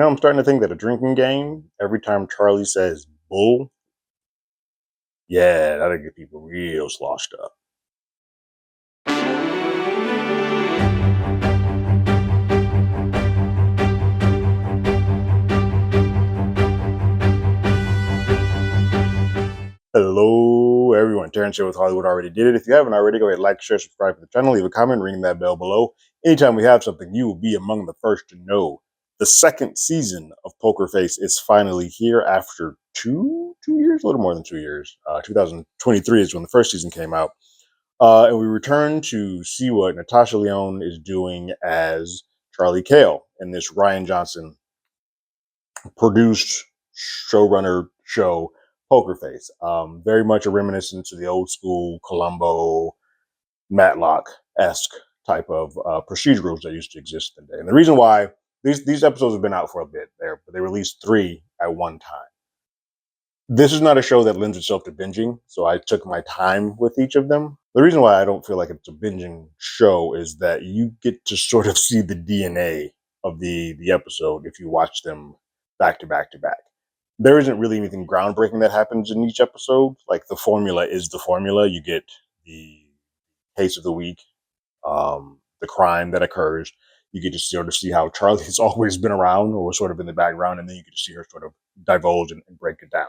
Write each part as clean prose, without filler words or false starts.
I'm starting to think that a drinking game, every time Charlie says bull, yeah, that'll get people real sloshed up. Hello, everyone. Terrence here with Hollywood Already Did It. If you haven't already, go ahead, like, share, subscribe to the channel, leave a comment, ring that bell below. Anytime we have something, you will be among the first to know. The second season of Poker Face is finally here after two years, a little more than 2 years. 2023 is when the first season came out. And we return to see what Natasha Lyonne is doing as Charlie Cale in this Rian Johnson produced showrunner show, Poker Face. Very much a reminiscence to the old school Columbo, Matlock esque type of procedurals that used to exist today. And the reason why these episodes have been out for a bit there, but they released 3 at one time. This is not a show that lends itself to binging, so I took my time with each of them. The reason why I don't feel like it's a binging show is that you get to sort of see the DNA of the episode if you watch them back to back to back. There isn't really anything groundbreaking that happens in each episode. Like, the formula is the formula. You get the case of the week, the crime that occurs. You get to sort of see how Charlie has always been around or was sort of in the background, and then you get to see her sort of divulge and break it down.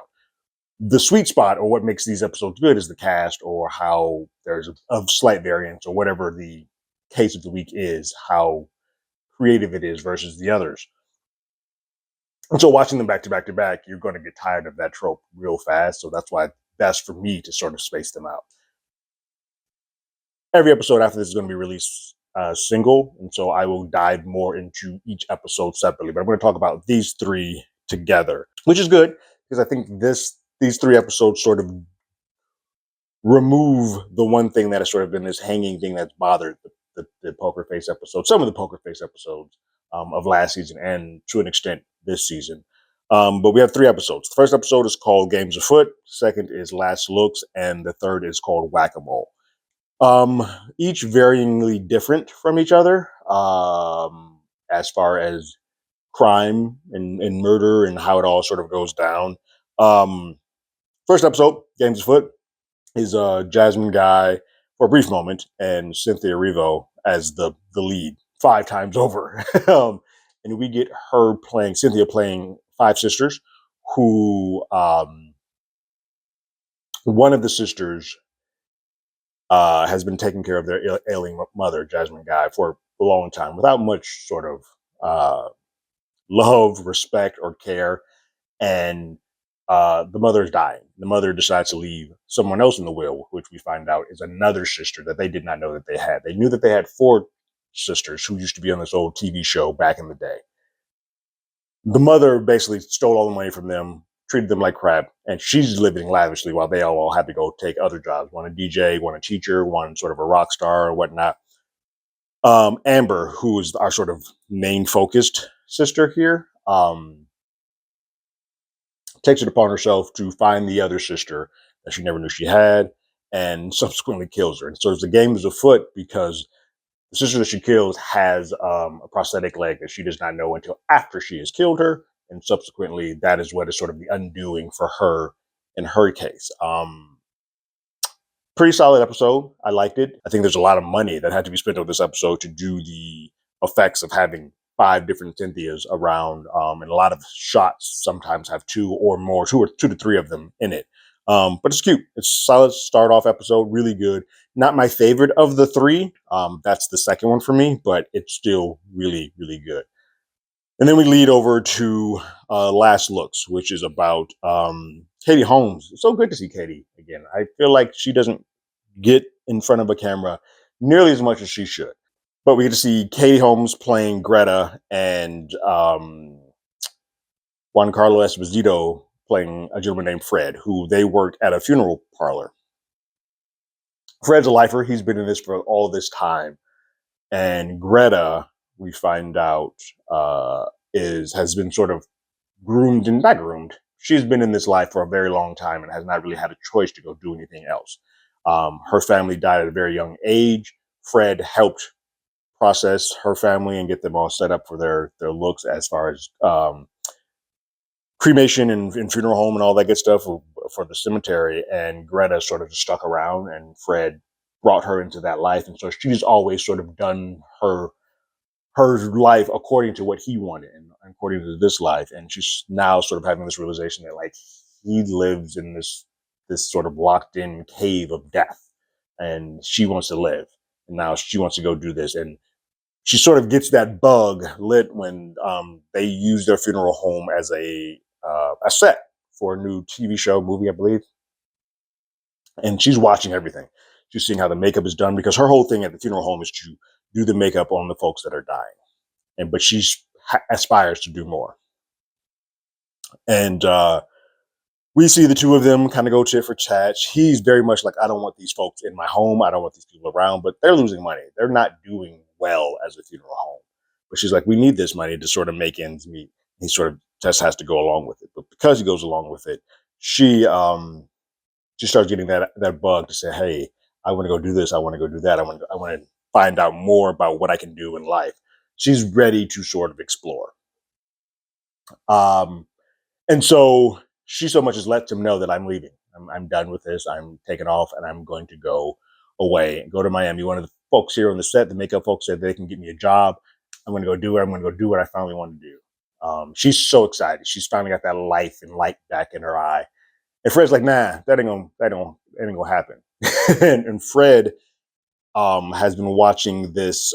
The sweet spot, or what makes these episodes good, is the cast, or how there's a slight variance, or whatever the case of the week is, how creative it is versus the others. And so watching them back to back to back, you're going to get tired of that trope real fast. So that's why it's best for me to sort of space them out. Every episode after this is going to be released single, and so I will dive more into each episode separately. But I'm going to talk about these 3 together, which is good because I think these 3 episodes sort of remove the one thing that has sort of been this hanging thing that's bothered the Poker Face episodes, some of the Poker Face episodes of last season, and to an extent this season. But we have 3 episodes. The first episode is called Games Afoot. Second is Last Looks, and the third is called Whack-A-Mole. Each varyingly different from each other as far as crime and murder and how it all sort of goes down. First episode, Games Afoot, is Jasmine Guy for a brief moment and Cynthia Erivo as the lead 5 times over. And we get Cynthia playing 5 sisters who, one of the sisters has been taking care of their ailing mother, Jasmine Guy, for a long time without much sort of love, respect, or care. And the mother is dying. The mother decides to leave someone else in the will, which we find out is another sister that they did not know that they had. They knew that they had 4 sisters who used to be on this old TV show back in the day. The mother basically stole all the money from them, treated them like crap, and she's living lavishly while they all had to go take other jobs. One a DJ, one a teacher, one sort of a rock star or whatnot. Amber, who is our sort of main focused sister here, takes it upon herself to find the other sister that she never knew she had, and subsequently kills her. And so the game is afoot because the sister that she kills has a prosthetic leg that she does not know until after she has killed her, and subsequently that is what is sort of the undoing for her in her case. Pretty solid episode. I liked it. I think there's a lot of money that had to be spent on this episode to do the effects of having 5 different Cynthias around, and a lot of shots sometimes have 2 or more, 2 to 3 of them in it. But it's cute. It's a solid start off episode, really good. Not my favorite of the 3. That's the second one for me, but it's still really, really good. And then we lead over to Last Looks, which is about Katie Holmes. It's so good to see Katie again. I feel like she doesn't get in front of a camera nearly as much as she should. But we get to see Katie Holmes playing Greta and Juan Carlos Esposito playing a gentleman named Fred, who they work at a funeral parlor. Fred's a lifer. He's been in this for all this time. And Greta, we find out, has been sort of groomed and not groomed. She's been in this life for a very long time and has not really had a choice to go do anything else. Her family died at a very young age. Fred helped process her family and get them all set up for their looks as far as cremation and funeral home and all that good stuff for the cemetery. And Greta sort of just stuck around, and Fred brought her into that life, and so she's always sort of done her life according to what he wanted and according to this life. And she's now sort of having this realization that like he lives in this sort of locked in cave of death, and she wants to live, and now she wants to go do this. And she sort of gets that bug lit when they use their funeral home as a set for a new TV show, movie, I believe. And she's watching everything. She's seeing how the makeup is done, because her whole thing at the funeral home is to do the makeup on the folks that are dying. And but she aspires to do more. And we see the two of them kind of go tit for tat. He's very much like, I don't want these folks in my home. I don't want these people around, but they're losing money. They're not doing well as a funeral home. But she's like, we need this money to sort of make ends meet. He sort of just has to go along with it. But because he goes along with it, she starts getting that bug to say, hey, I want to go do this. I want to go do that. I want to find out more about what I can do in life. She's ready to sort of explore. And so she so much as lets him know that I'm leaving. I'm done with this. I'm taking off, and I'm going to go away and go to Miami. One of the folks here on the set, the makeup folks, said they can get me a job. I'm going to go do it. I'm going to go do what I finally want to do. She's so excited. She's finally got that life and light back in her eye. And Fred's like, nah, that ain't gonna happen. and Fred has been watching this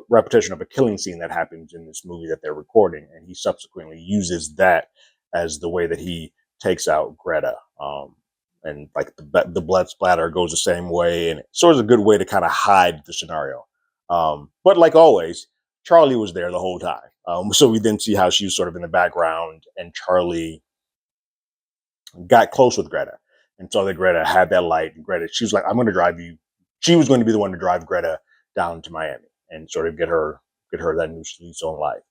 repetition of a killing scene that happens in this movie that they're recording, and he subsequently uses that as the way that he takes out Greta. And like the blood splatter goes the same way, and it's sort of a good way to kind of hide the scenario. But like always, Charlie was there the whole time. So we then see how she was sort of in the background, and Charlie got close with Greta, and saw that Greta had that light. And Greta, she was like, I'm going to drive you. She was going to be the one to drive Greta down to Miami and sort of get her that new lease on life.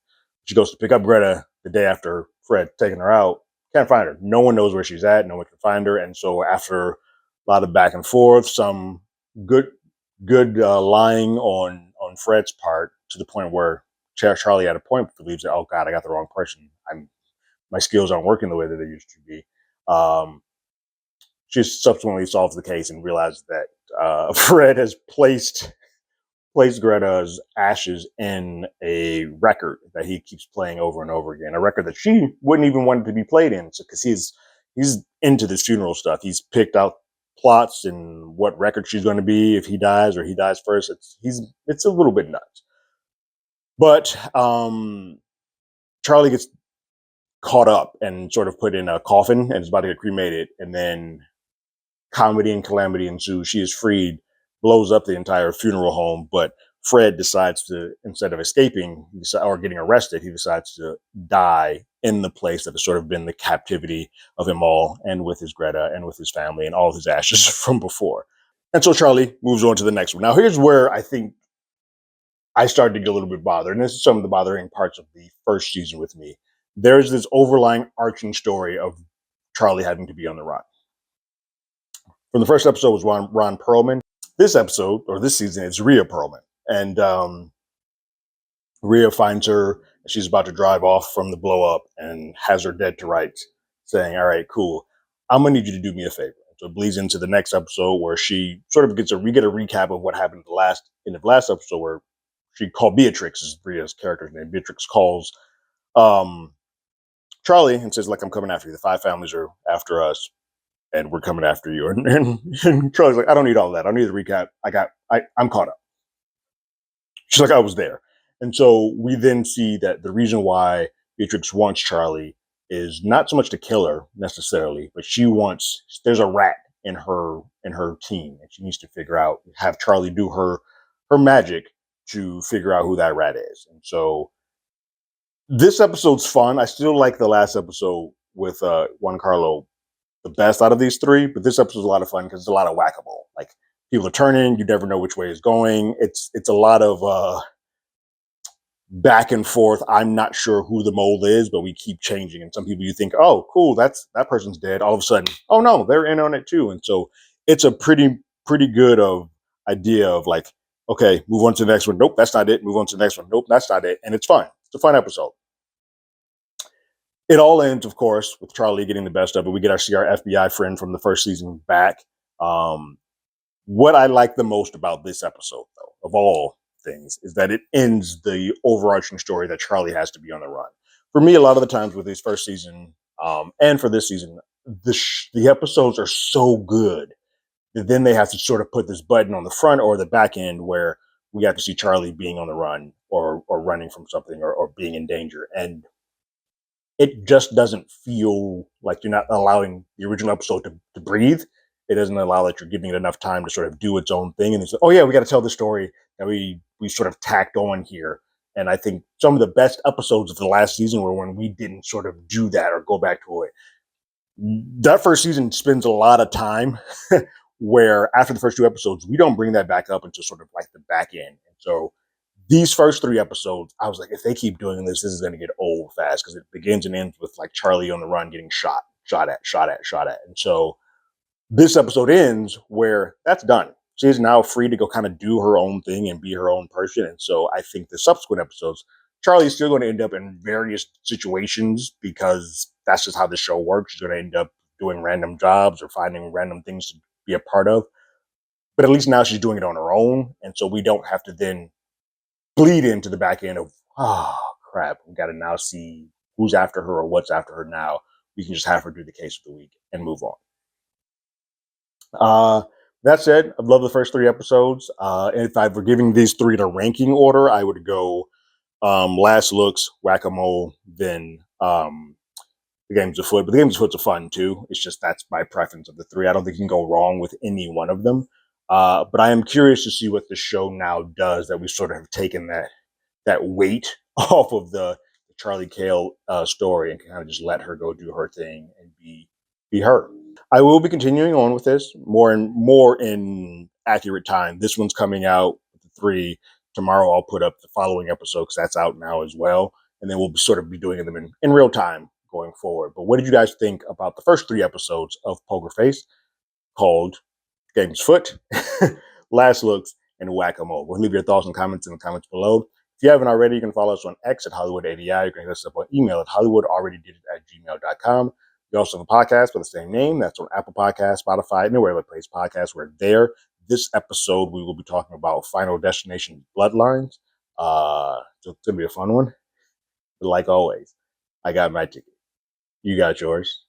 She goes to pick up Greta the day after Fred taking her out. Can't find her. No one knows where she's at. No one can find her. And so after a lot of back and forth, some good lying on Fred's part, to the point where Charlie at a point believes that, oh God, I got the wrong person. My skills aren't working the way that they used to be. She subsequently solves the case and realizes that Fred has placed Greta's ashes in a record that he keeps playing over and over again, a record that she wouldn't even want it to be played in, because he's into this funeral stuff. He's picked out plots and what record she's going to be if he dies or he dies first. It's a little bit nuts. But Charlie gets caught up and sort of put in a coffin and is about to get cremated, and then comedy and calamity ensues. She is freed, blows up the entire funeral home, but Fred decides to, instead of escaping or getting arrested, he decides to die in the place that has sort of been the captivity of him all, and with his Greta and with his family and all of his ashes from before. And so Charlie moves on to the next one. Now, here's where I think I started to get a little bit bothered, and this is some of the bothering parts of the first season with me. There's this overlying arching story of Charlie having to be on the run. From the first episode was Ron Perlman. This episode, or this season, is Rhea Perlman. And Rhea finds her, she's about to drive off from the blow up, and has her dead to rights, saying, all right, cool, I'm going to need you to do me a favor. So it bleeds into the next episode, where she sort of we get a recap of what happened in the last episode, where she called Beatrix, is Rhea's character's name. Beatrix calls Charlie and says, like, I'm coming after you. The 5 families are after us, and we're coming after you. And Charlie's like, I don't need all that. I don't need the recap. I'm caught up. She's like, I was there. And so we then see that the reason why Beatrix wants Charlie is not so much to kill her necessarily, but there's a rat in her team, and she needs to have Charlie do her magic to figure out who that rat is. And so this episode's fun. I still like the last episode with Juan Carlo the best out of these 3, but this episode's a lot of fun because it's a lot of whack-a-mole. Like, people are turning, you never know which way it's going. It's a lot of back and forth. I'm not sure who the mole is, but we keep changing. And some people you think, oh, cool, that person's dead. All of a sudden, oh no, they're in on it too. And so it's a pretty good idea of like, Okay, move on to the next one. Nope, that's not it. Move on to the next one. Nope, that's not it. And it's fine. It's a fun episode. It all ends, of course, with Charlie getting the best of it. We get our see our FBI friend from the first season back. Um, what I like the most about this episode, though, of all things, is that it ends the overarching story that Charlie has to be on the run. For me, a lot of the times with this first season, and for this season, the episodes are so good that then they have to sort of put this button on the front or the back end where we have to see Charlie being on the run or running from something or being in danger. And it just doesn't feel like you're not allowing the original episode to breathe. It doesn't allow that you're giving it enough time to sort of do its own thing. And it's like, oh yeah, we got to tell the story that we sort of tacked on here. And I think some of the best episodes of the last season were when we didn't sort of do that or go back to it. That first season spends a lot of time where after the first two episodes, we don't bring that back up until sort of like the back end. And so these first three episodes, I was like, if they keep doing this, this is going to get old fast because it begins and ends with like Charlie on the run getting shot at. And so this episode ends where that's done. She is now free to go kind of do her own thing and be her own person. And so I think the subsequent episodes, Charlie is still going to end up in various situations because that's just how the show works. She's going to end up doing random jobs or finding random things to be a part of. But at least now she's doing it on her own. And so we don't have to then bleed into the back end of, oh, crap, we got to now see who's after her or what's after her now. We can just have her do the case of the week and move on. That said, I've loved the first three episodes. And if I were giving these three to ranking order, I would go Last Looks, Whack-A-Mole, then the Games of Foot. But the Games of Foot's are fun too. It's just that's my preference of the three. I don't think you can go wrong with any one of them. But I am curious to see what the show now does that we sort of have taken that weight off of the Charlie Cale story and kind of just let her go do her thing and be her. I will be continuing on with this more in accurate time. This one's coming out with the three tomorrow. I'll put up the following episode because that's out now as well, and then we'll sort of be doing them in real time going forward. But what did you guys think about the first three episodes of Poker Face, called Game's Foot, Last Looks, and Whack-A-Mole? We'll leave your thoughts and comments in the comments below. If you haven't already, you can follow us on X at HollywoodADI. You can hit us up on email at HollywoodAlreadyDidIt@gmail.com. We also have a podcast with the same name. That's on Apple Podcasts, Spotify, anywhere that plays podcasts. We're there. This episode, we will be talking about Final Destination Bloodlines. So it's going to be a fun one. But like always, I got my ticket. You got yours.